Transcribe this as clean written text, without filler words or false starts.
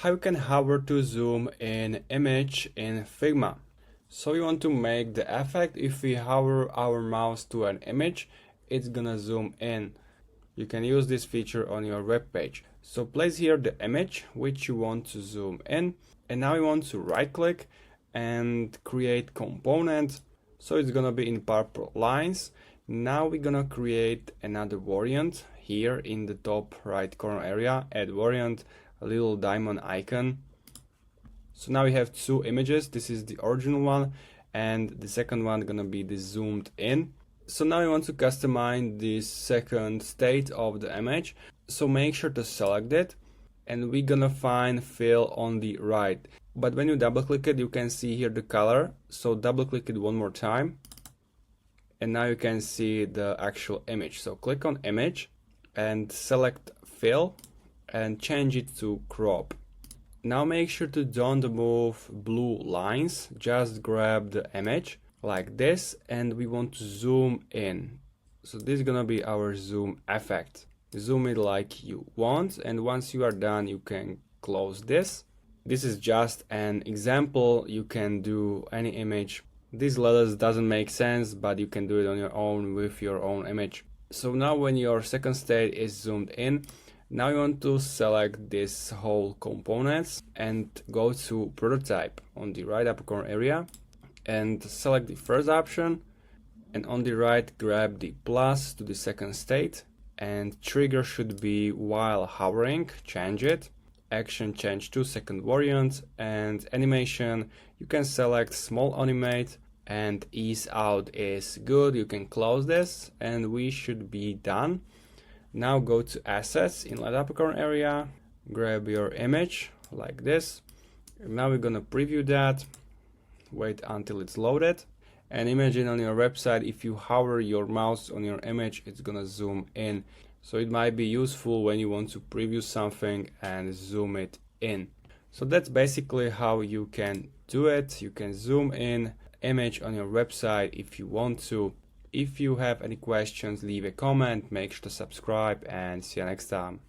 how you can hover to zoom in image in Figma. So we want to make the effect if we hover our mouse to an image, it's gonna zoom in. You can use this feature on your web page. So place here the image which you want to zoom in, and now you want to right click and create component. So it's gonna be in purple lines. Now we're gonna create another variant here in the top right corner area, add variant, a little diamond icon. So now we have two images. This is the original one and the second one gonna be the zoomed in. So now we want to customize this second state of the image. So make sure to select it, and we're gonna find fill on the right. But when you double click it, you can see here the color. So double click it one more time, and now you can see the actual image. So click on image and select fill and change it to crop. Now make sure to don't move blue lines, just grab the image like this, and we want to zoom in. So this is gonna be our zoom effect. Zoom it like you want, and once you are done you can close this. This is just an example. You can do any image. These letters doesn't make sense, but you can do it on your own with your own image. So now when your second state is zoomed in, now you want to select this whole components and go to prototype on the right upper corner area and select the first option, and on the right grab the plus to the second state, and trigger should be while hovering, change it, action change to second variant, and animation you can select small animate, and ease out is good. You can close this and we should be done. Now go to assets in left upper corner area, grab your image like this. Now we're gonna preview that, wait until it's loaded, and imagine on your website if you hover your mouse on your image it's gonna zoom in. So it might be useful when you want to preview something and zoom it in. So that's basically how you can do it. You can zoom in image on your website if you want to. If you have any questions, leave a comment, make sure to subscribe, and see you next time.